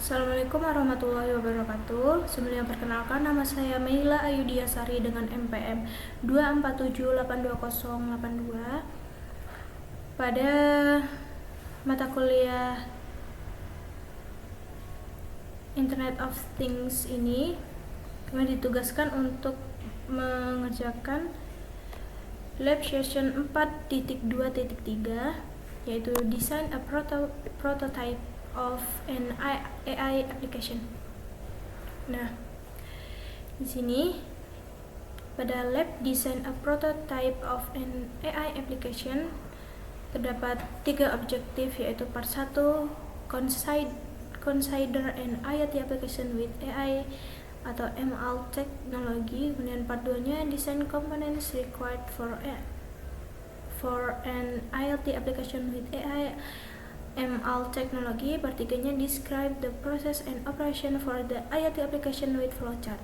Assalamualaikum warahmatullahi wabarakatuh. Sebelumnya perkenalkan, nama saya Meila Ayudiasari dengan MPM 2478282. Pada mata kuliah Internet of Things ini, kami ditugaskan untuk mengerjakan lab session 4.2.3, yaitu design a prototype of an AI application. Nah, di sini pada lab design a prototype of an AI application terdapat 3 objektif, yaitu part 1 consider an IoT application with AI atau ML technology, kemudian part 2 nya design components required for an IoT application with AI ML technology, part 3 nya describe the process and operation for the IoT application with flowchart.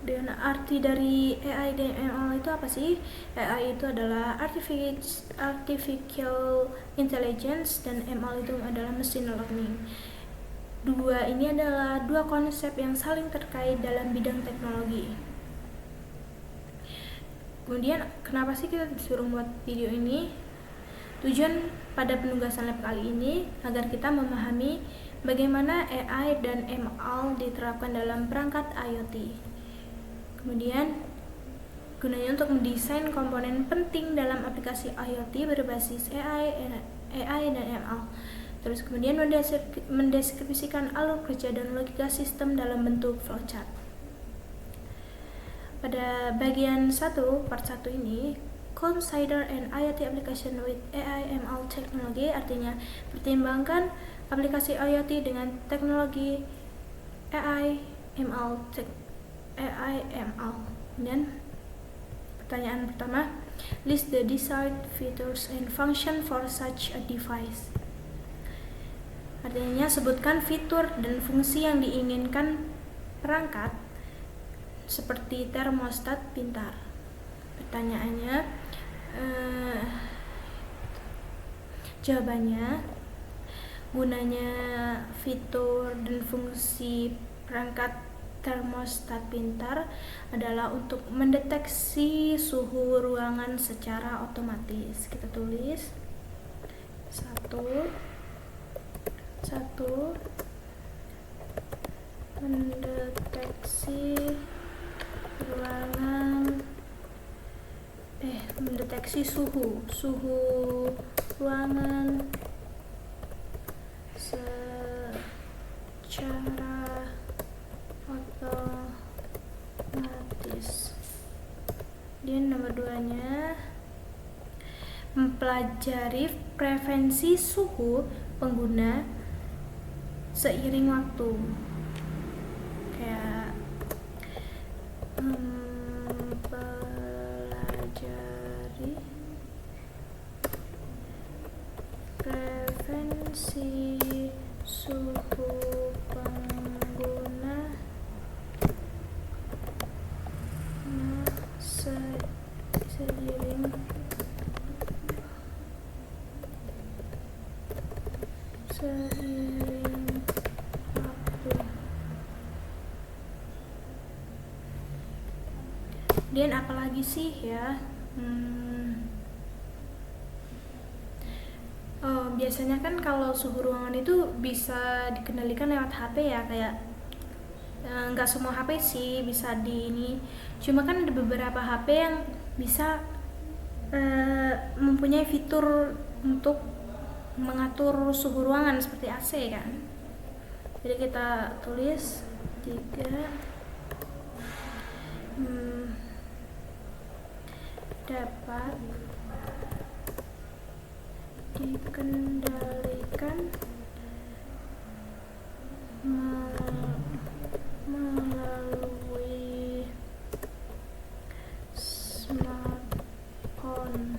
Dan arti dari AI dan ML itu apa sih? AI itu adalah artificial intelligence dan ML itu adalah machine learning. Dua ini adalah dua konsep yang saling terkait dalam bidang teknologi. Kemudian kenapa sih kita disuruh buat video ini? Tujuan pada penugasan lab kali ini agar kita memahami bagaimana AI dan ML diterapkan dalam perangkat IoT. Kemudian gunanya untuk mendesain komponen penting dalam aplikasi IoT berbasis AI dan ML. Terus kemudian mendeskripsikan alur kerja dan logika sistem dalam bentuk flowchart. Pada bagian 1, part 1 ini, consider an IoT application with AI ML technology, artinya pertimbangkan aplikasi IoT dengan teknologi AI ML. Dan pertanyaan pertama, list the desired features and function for such a device. Artinya sebutkan fitur dan fungsi yang diinginkan perangkat seperti termostat pintar. Pertanyaannya, jawabannya, gunanya fitur dan fungsi perangkat termostat pintar adalah untuk mendeteksi suhu ruangan secara otomatis. Kita tulis 1 mendeteksi suhu ruangan secara otomatis. Dan nomor 2 nya, mempelajari preferensi suhu pengguna seiring waktu. Kayak mempelajari preferensi suhu pengguna seiring waktu. Dan apalagi sih ya? Biasanya kan kalau suhu ruangan itu bisa dikendalikan lewat HP ya, kayak nggak semua HP sih bisa di ini. Cuma kan ada beberapa HP yang bisa mempunyai fitur untuk mengatur suhu ruangan seperti AC kan. Jadi kita tulis 3 dapat dikendalikan melalui smartphone.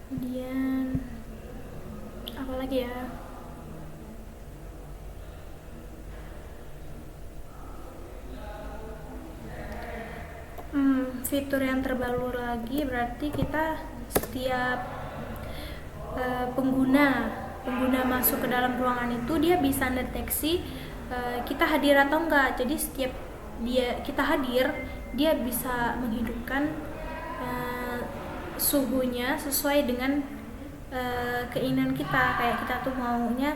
Kemudian apa lagi ya? fitur yang terbaru lagi berarti kita setiap pengguna masuk ke dalam ruangan itu dia bisa deteksi kita hadir atau enggak. Jadi setiap kita hadir, dia bisa menghidupkan suhunya sesuai dengan keinginan kita. Kayak kita tuh maunya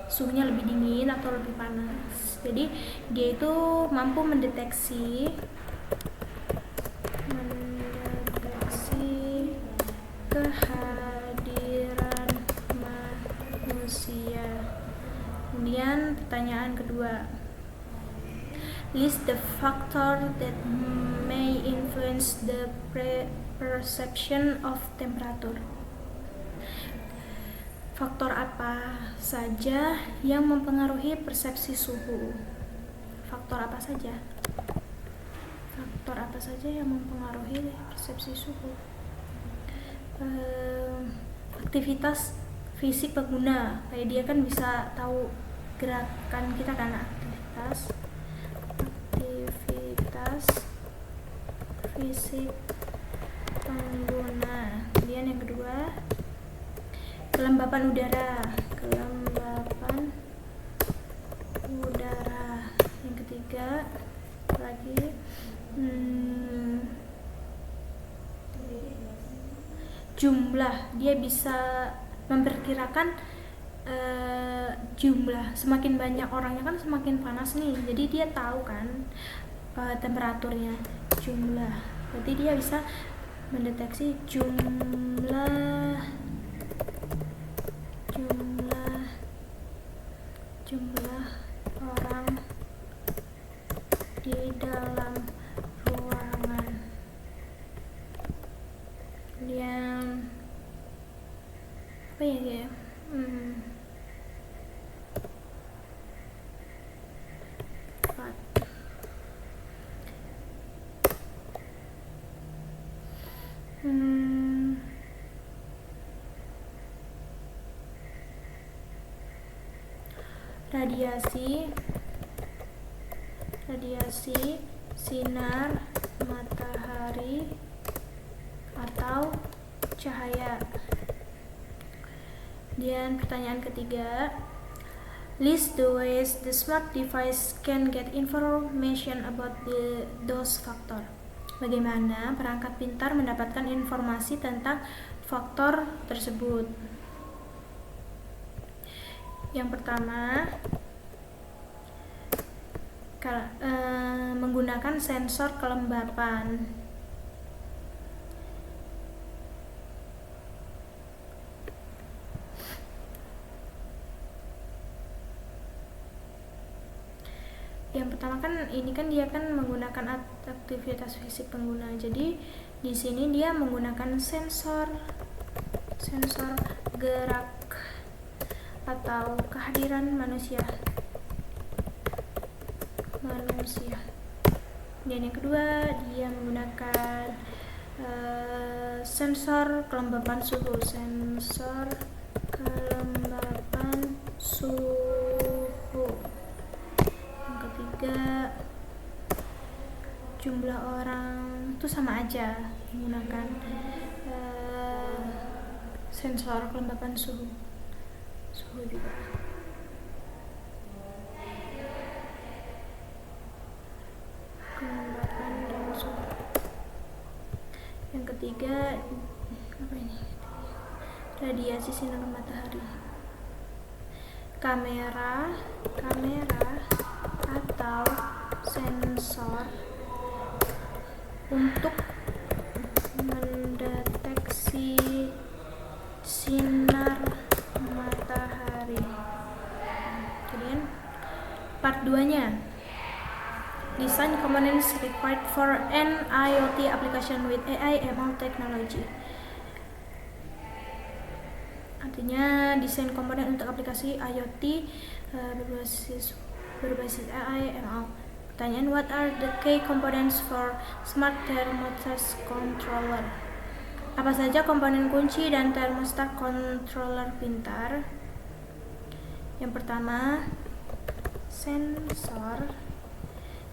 suhunya lebih dingin atau lebih panas. Jadi dia itu mampu mendeteksi kehadiran manusia. Kemudian pertanyaan kedua, list the factor that may influence the perception of temperature. Faktor apa saja yang mempengaruhi persepsi suhu? Faktor apa saja? Faktor apa saja yang mempengaruhi persepsi suhu? Aktivitas fisik pengguna, kayak dia kan bisa tahu gerakan kita kan, aktivitas fisik pengguna. Kemudian yang kedua, kelembapan udara. Yang ketiga lagi jumlah, dia bisa memperkirakan jumlah, semakin banyak orangnya kan semakin panas nih, jadi dia tahu kan temperaturnya, jumlah, berarti dia bisa mendeteksi jumlah orang di dalam ruangan. Kemudian apa ya dia? Radiasi sinar matahari atau cahaya. Dan pertanyaan ketiga, list the ways the smart device can get information about those factor. Bagaimana perangkat pintar mendapatkan informasi tentang faktor tersebut? Yang pertama, menggunakan sensor kelembapan. Yang pertama kan ini kan dia kan menggunakan aktivitas fisik pengguna. Jadi di sini dia menggunakan sensor gerak atau kehadiran manusia. Dan yang kedua, dia menggunakan sensor kelembapan suhu. Yang ketiga, jumlah orang itu sama aja, menggunakan sensor kelembapan suhu juga. Kelembapan dan suhu. Yang ketiga, apa ini? Radiasi sinar matahari. Kamera atau sensor untuk mendeteksi sinar matahari. Kemudian part 2-nya, design components required for an IoT application with AI ML technology. Artinya desain komponen untuk aplikasi IoT berbasis AI ML. Pertanyaan, what are the key components for smart thermostat controller? Apa saja komponen kunci dan thermostat controller pintar? Yang pertama, sensor,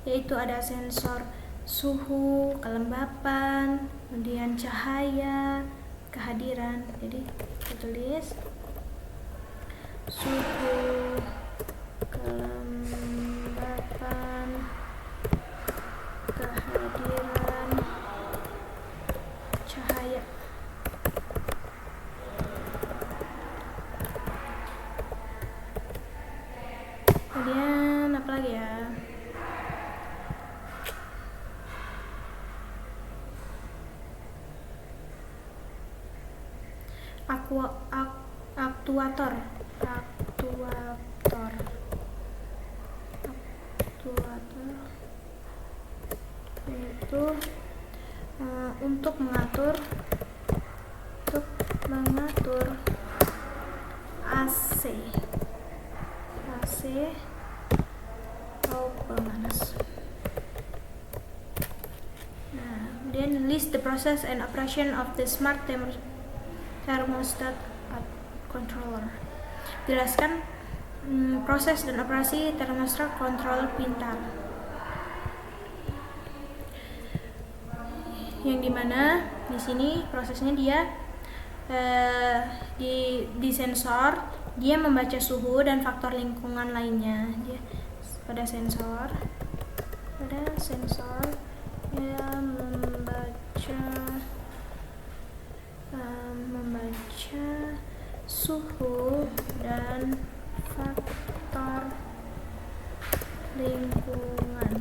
yaitu ada sensor suhu, kelembapan, kemudian cahaya, kehadiran. Jadi kita tulis suhu, kelembapan, kehadiran, cahaya. Kemudian apa lagi ya? Aktuator yaitu untuk mengatur AC atau pemanas. Nah, kemudian list the process and operation of the smart thermostat controller. Jelaskan proses dan operasi termostat controller pintar. Yang dimana di sini prosesnya dia di sensor dia membaca suhu dan faktor lingkungan lainnya. Dia pada sensor dia membaca suhu dan faktor lingkungan.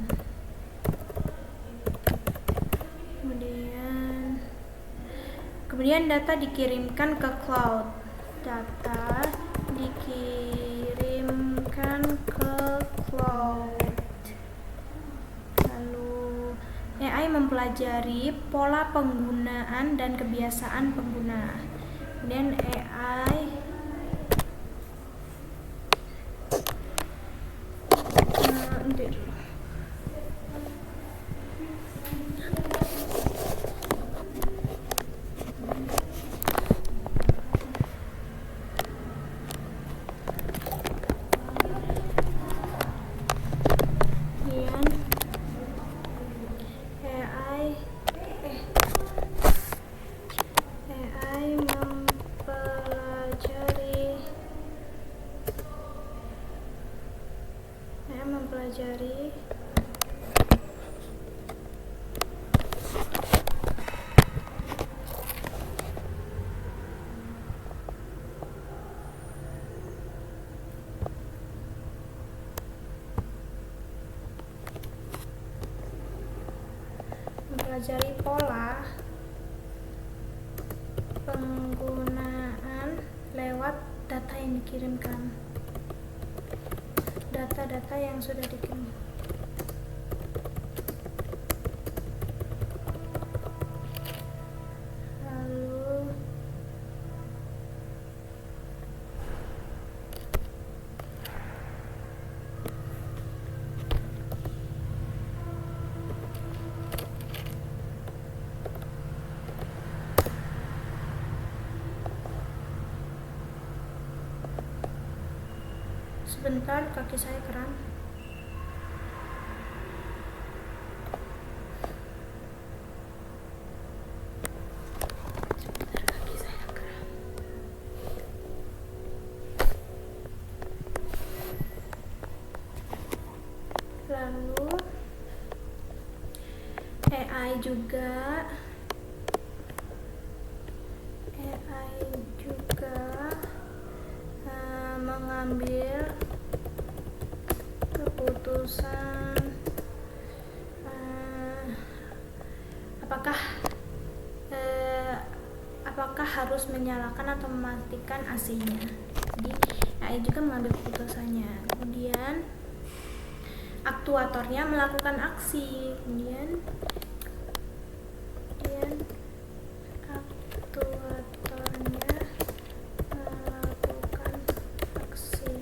Kemudian data dikirimkan ke cloud. Lalu AI mempelajari pola penggunaan dan kebiasaan pengguna. Kemudian AI mempelajari pola penggunaan lewat data yang dikirimkan. Data-data yang sudah dikirim. Lalu sebentar, kaki saya kram. Lalu AI juga mengambil keputusan apakah harus menyalakan atau mematikan AC-nya. Jadi AI juga mengambil keputusannya. Kemudian aktuatornya melakukan aksi. Kemudian aktuatornya melakukan aksi.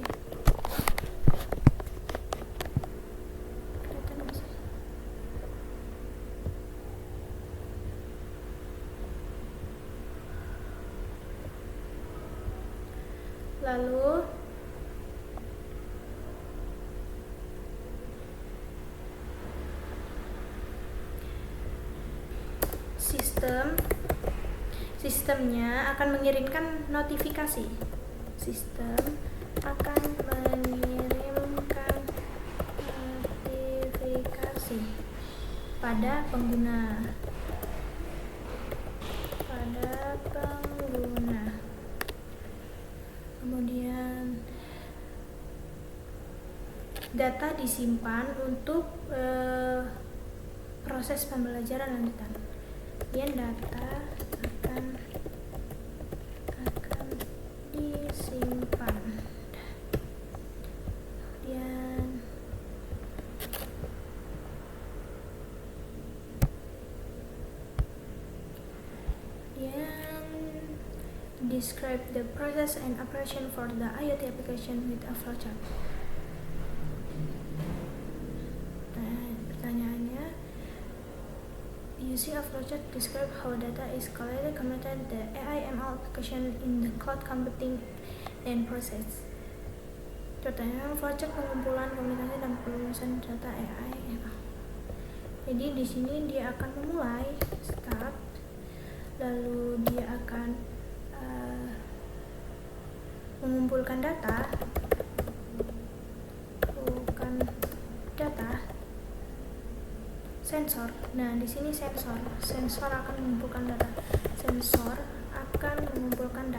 Lalu sistemnya akan mengirimkan notifikasi. Sistem akan mengirimkan notifikasi pada pengguna. Kemudian data disimpan untuk proses pembelajaran lanjutan. Kemudian data akan disimpan. Describe the process and operation for the IoT application with a flowchart. Pertanyaannya, using a flowchart, describe how data is collected, computed, the AI/ML application in the cloud computing and process. Pertanyaan, flowchart pengumpulan, komunikasi, dan penelusuran data AI/ML. Jadi di sini dia akan memulai start, lalu dia akan mengumpulkan data, sensor. Nah, di sini sensor akan mengumpulkan data. Sensor akan mengumpulkan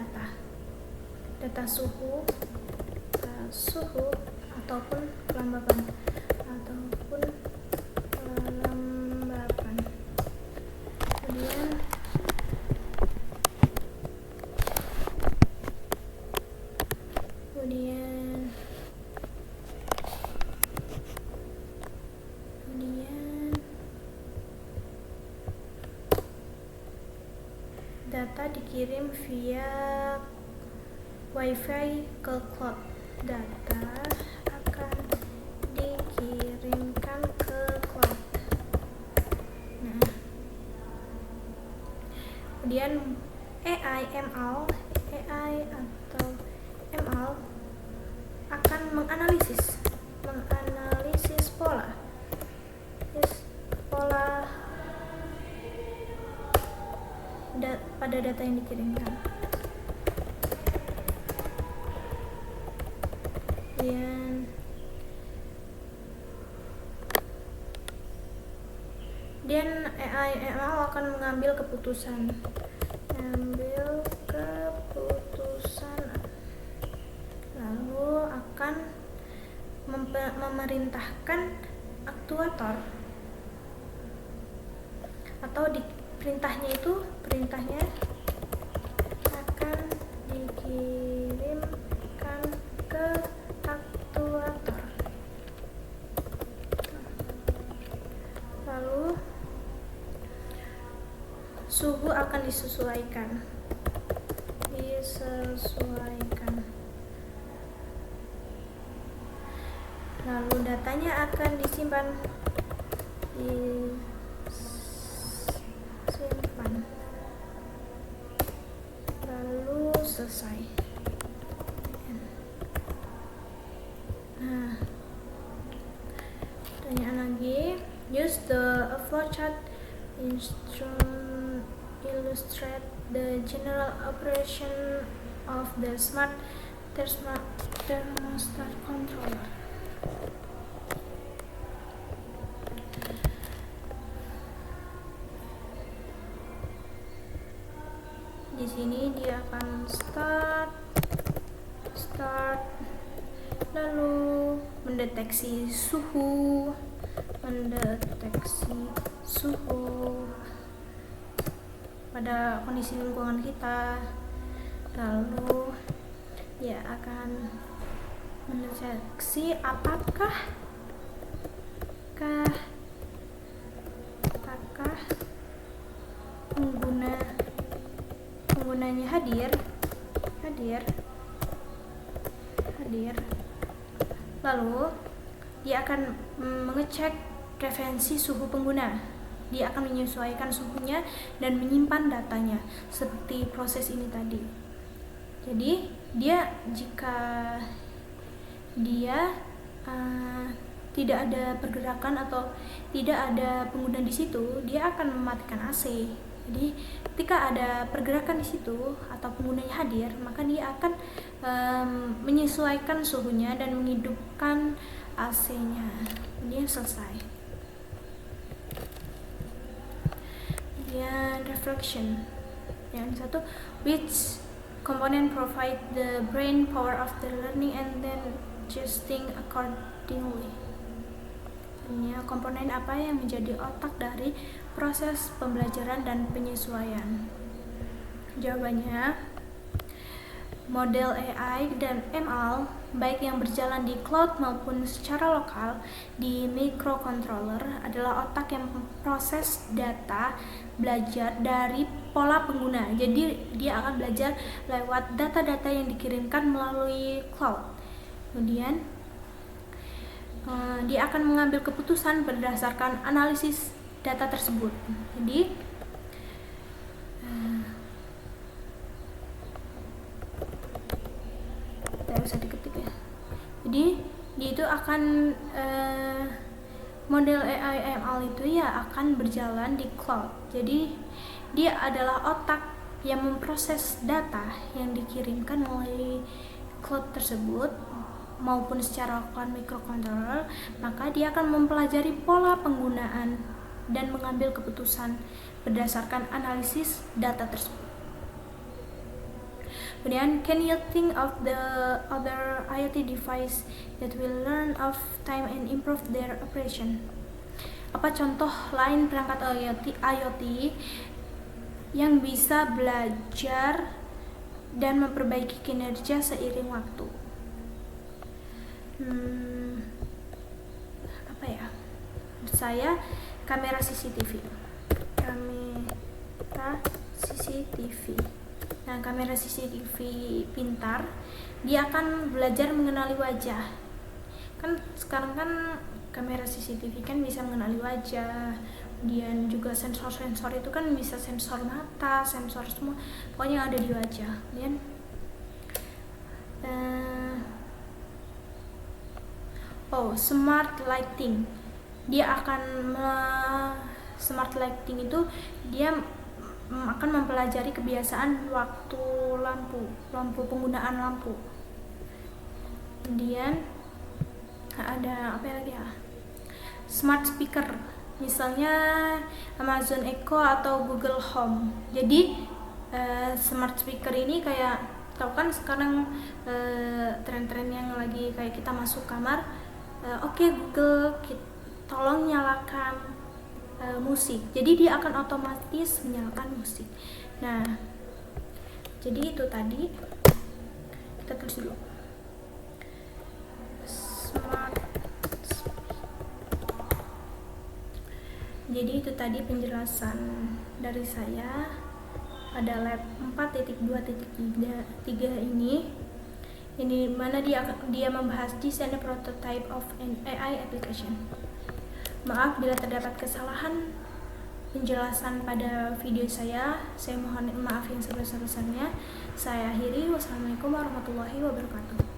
data suhu ataupun kelembapan. Data dikirim via Wi-Fi ke cloud. Data akan dikirimkan ke cloud. Nah, kemudian AI atau ML akan menganalisis pola pada data yang dikirimkan. Dan AI/ML akan mengambil keputusan, lalu akan memerintahkan aktuator, atau perintahnya akan dikirimkan ke aktuator. Lalu suhu akan disesuaikan. Lalu datanya akan disimpan. Lalu selesai. Nah, pertanyaan lagi. Use the flowchart instrument illustrate the general operation of the smart thermostat controller. Di sini dia akan start, lalu mendeteksi suhu pada kondisi lingkungan kita. Lalu dia akan mendeteksi apakah penggunanya hadir. Lalu dia akan mengecek preferensi suhu pengguna. Dia akan menyesuaikan suhunya dan menyimpan datanya seperti proses ini tadi. Jadi jika dia tidak ada pergerakan atau tidak ada pengguna di situ, dia akan mematikan AC. Jadi ketika ada pergerakan di situ atau penggunanya hadir, maka dia akan menyesuaikan suhunya dan menghidupkan AC-nya. Kemudian selesai. Kemudian reflection. Yang satu, which component provide the brain power of the learning and then adjusting accordingly. Komponen apa yang menjadi otak dari proses pembelajaran dan penyesuaian? Jawabannya, model AI dan ML baik yang berjalan di cloud maupun secara lokal di microcontroller adalah otak yang memproses data belajar dari pola pengguna. Jadi dia akan belajar lewat data-data yang dikirimkan melalui cloud. Kemudian dia akan mengambil keputusan berdasarkan analisis data tersebut. Jadi tidak usah diketik ya. Jadi dia itu akan model AI ML itu ya akan berjalan di cloud. Jadi dia adalah otak yang memproses data yang dikirimkan melalui cloud tersebut maupun secara microcontroller, maka dia akan mempelajari pola penggunaan dan mengambil keputusan berdasarkan analisis data tersebut. Kemudian, can you think of the other IoT device that will learn of time and improve their operation? Apa contoh lain perangkat IoT yang bisa belajar dan memperbaiki kinerja seiring waktu? Apa ya? Menurut saya kamera CCTV. Nah, kamera CCTV pintar, dia akan belajar mengenali wajah. Kan sekarang kan kamera CCTV kan bisa mengenali wajah, kemudian juga sensor-sensor itu kan bisa sensor mata, sensor semua, pokoknya ada di wajah. Kemudian smart lighting, dia akan smart lighting itu dia akan mempelajari kebiasaan waktu lampu penggunaan lampu. Kemudian ada apa lagi ya? Smart speaker, misalnya Amazon Echo atau Google Home. Jadi smart speaker ini kayak tahu kan sekarang tren-tren yang lagi kayak kita masuk kamar, oke, Google, tolong nyalakan musik. Jadi dia akan otomatis menyalakan musik. Nah, jadi itu tadi kita tulis dulu. Jadi itu tadi penjelasan dari saya pada lab 4.2.3 ini mana dia membahas desain prototype of an AI application. Maaf bila terdapat kesalahan penjelasan pada video saya mohon maaf yang sebesar-besarnya. Saya akhiri. Wassalamualaikum warahmatullahi wabarakatuh.